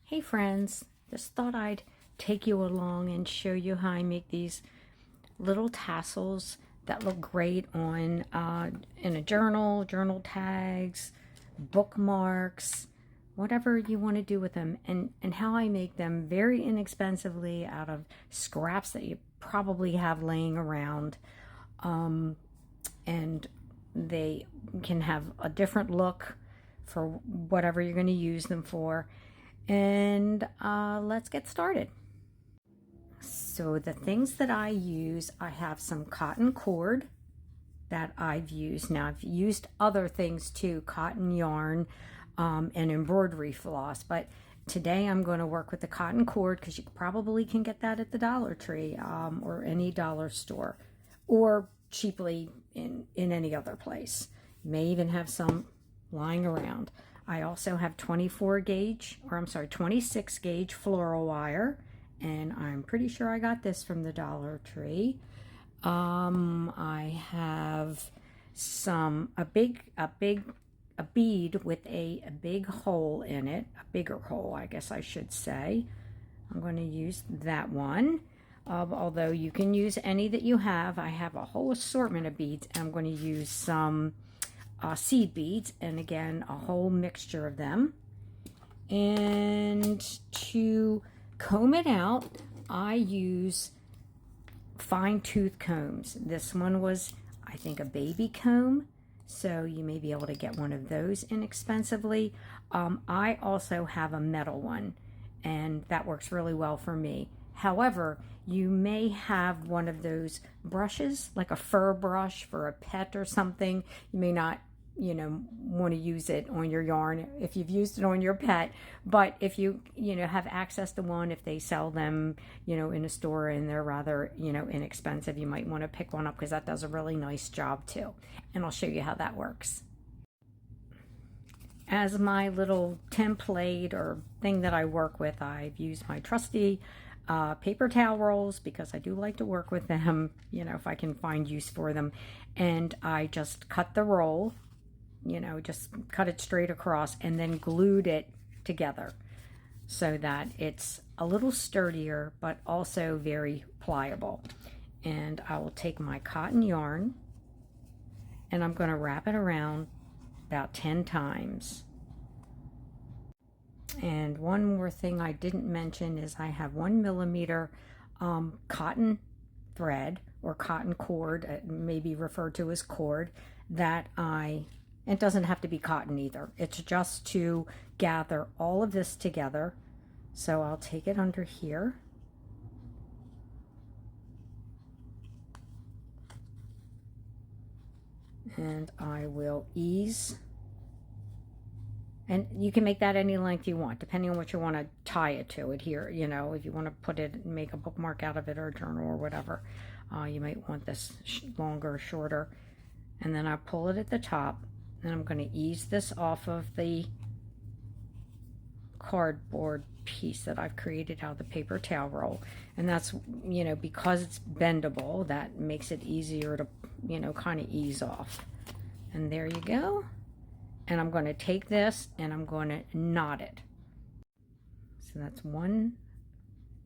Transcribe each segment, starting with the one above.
Hey friends, just thought I'd take you along and show you how I make these little tassels that look great on in a journal tags, bookmarks, whatever you want to do with them, and how I make them very inexpensively out of scraps that you probably have laying around. And they can have a different look for whatever you're going to use them for. And let's get started. So the things that I use, I have some cotton cord that I've used. Now I've used other things too, cotton yarn and embroidery floss, but today I'm going to work with the cotton cord because you probably can get that at the Dollar Tree or any dollar store, or cheaply in any other place. You may even have some lying around. I also have 26 gauge floral wire, and I'm pretty sure I got this from the Dollar Tree. I have a bead with a big hole in it, a bigger hole, I guess I should say. I'm going to use that one. Although you can use any that you have. I have a whole assortment of beads, and I'm going to use some seed beads, and again a whole mixture of them. And to comb it out, I use fine tooth combs. This one was, I think, a baby comb, so you may be able to get one of those inexpensively. I also have a metal one, and that works really well for me. However, you may have one of those brushes, like a fur brush for a pet or something. You may not want to use it on your yarn if you've used it on your pet, but if you have access to one, if they sell them in a store and they're rather inexpensive, you might want to pick one up because that does a really nice job too, and I'll show you how that works. As my little template or thing that I work with, I've used my trusty paper towel rolls because I do like to work with them, if I can find use for them. And I just cut the roll, just cut it straight across and then glued it together so that it's a little sturdier but also very pliable. And I will take my cotton yarn and I'm going to wrap it around about 10 times. And one more thing I didn't mention is I have 1mm cotton thread or cotton cord, it may be referred to as cord, that it doesn't have to be cotton either. It's just to gather all of this together. So I'll take it under here. And I will ease. And you can make that any length you want, depending on what you want to tie it to it here. If you want to put it, make a bookmark out of it or a journal or whatever. You might want this longer or shorter. And then I pull it at the top. And I'm going to ease this off of the cardboard piece that I've created out of the paper towel roll. And that's, because it's bendable, that makes it easier to, kind of ease off. And there you go. And I'm going to take this and I'm going to knot it. So that's one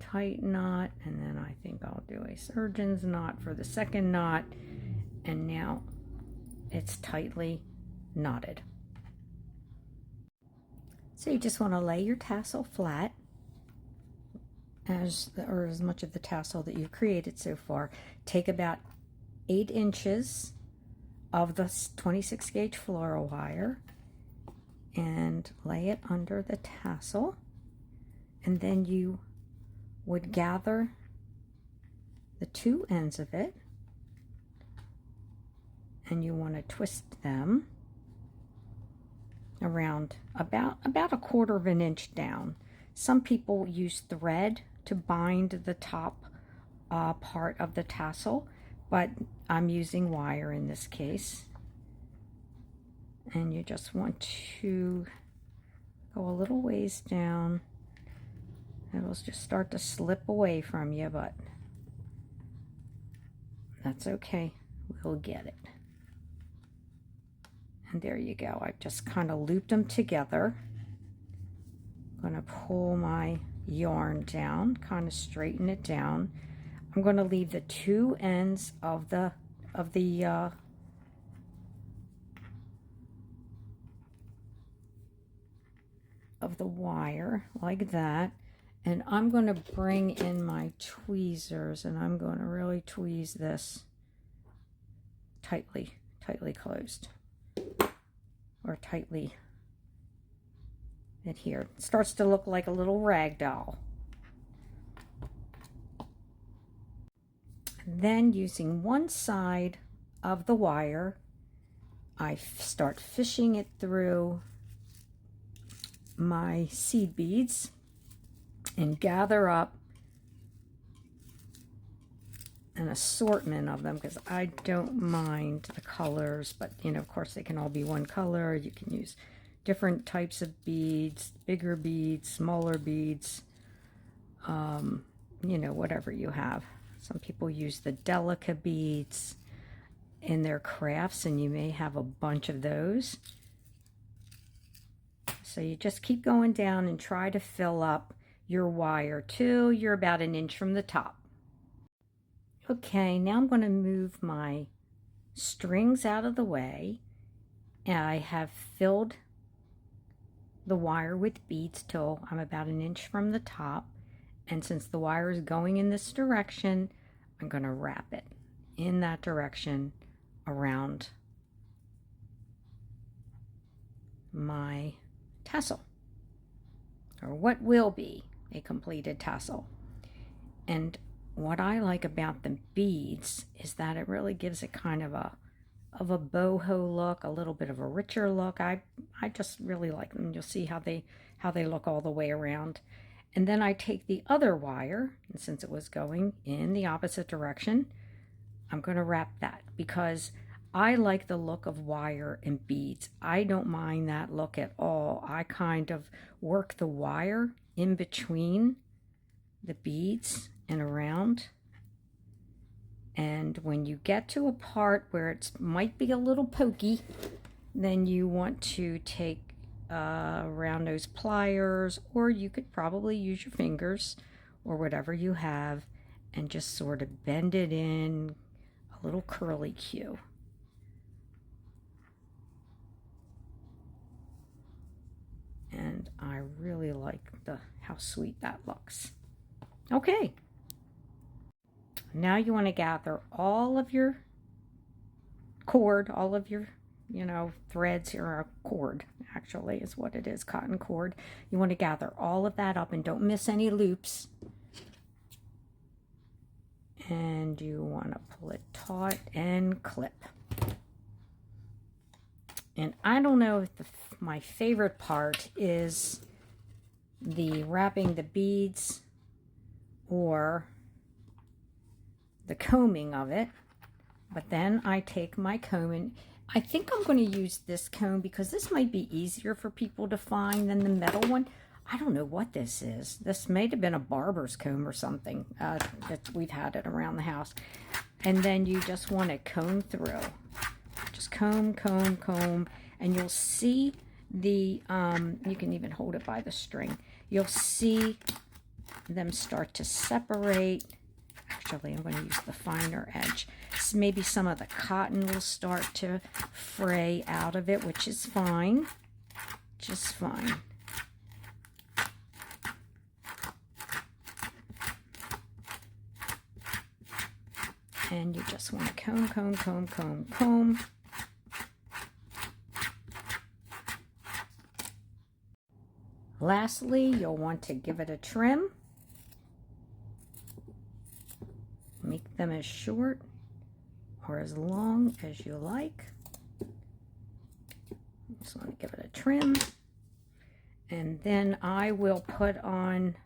tight knot, and then I think I'll do a surgeon's knot for the second knot. And now it's tightly knotted. So you just want to lay your tassel flat as much of the tassel that you've created so far. Take about 8 inches of the 26 gauge floral wire and lay it under the tassel, and then you would gather the 2 ends of it and you want to twist them around about 1/4 of an inch down. Some people use thread to bind the top part of the tassel, but I'm using wire in this case. And you just want to go a little ways down. It'll just start to slip away from you, but that's okay. We'll get it. And there you go. I've just kind of looped them together. I'm going to pull my yarn down, kind of straighten it down. I'm going to leave the two ends of the wire like that, and I'm going to bring in my tweezers, and I'm going to really tweeze this tightly closed, or tightly adhered. It starts to look like a little rag doll. Then, using one side of the wire, I start fishing it through my seed beads and gather up an assortment of them, because I don't mind the colors, but you know, of course they can all be one color. You can use different types of beads, bigger beads, smaller beads, you know, whatever you have. Some people use the Delica beads in their crafts, and you may have a bunch of those. So you just keep going down and try to fill up your wire till you're about an inch from the top. Okay, now I'm going to move my strings out of the way, and I have filled the wire with beads till I'm about an inch from the top. And since the wire is going in this direction, I'm going to wrap it in that direction around my tassel, or what will be a completed tassel. And what I like about the beads is that it really gives it kind of a boho look, a little bit of a richer look. I just really like them. You'll see how they look all the way around. And then I take the other wire, and since it was going in the opposite direction, I'm going to wrap that, because I like the look of wire and beads. I don't mind that look at all. I kind of work the wire in between the beads and around. And when you get to a part where it might be a little pokey, then you want to take round nose pliers, or you could probably use your fingers or whatever you have, and just sort of bend it in a little curly Q. And I really like how sweet that looks. Okay, now you want to gather all of your cord, all of your threads here, are cord actually is what it is, cotton cord. You want to gather all of that up and don't miss any loops. And you want to pull it taut and clip. And I don't know if my favorite part is the wrapping the beads or the combing of it, but then I take my comb, and I think I'm going to use this comb because this might be easier for people to find than the metal one. I don't know what this is. This may have been a barber's comb or something. We've had it around the house. And then you just want to comb through. Just comb, comb, comb, and you'll see the, you can even hold it by the string. You'll see them start to separate. Actually, I'm going to use the finer edge. So maybe some of the cotton will start to fray out of it, which is fine. Just fine. And you just want to comb, comb, comb, comb, comb. Lastly, you'll want to give it a trim. Make them as short or as long as you like. Just want to give it a trim. And then I will put on,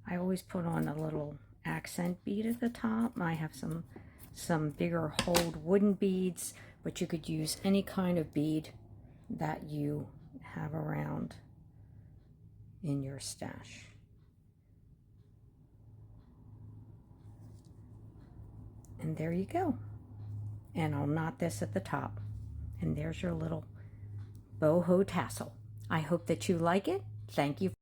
I always put on a little accent bead at the top. I have some bigger hold wooden beads, but you could use any kind of bead that you have around in your stash. And there you go. And I'll knot this at the top. And there's your little boho tassel. I hope that you like it. Thank you.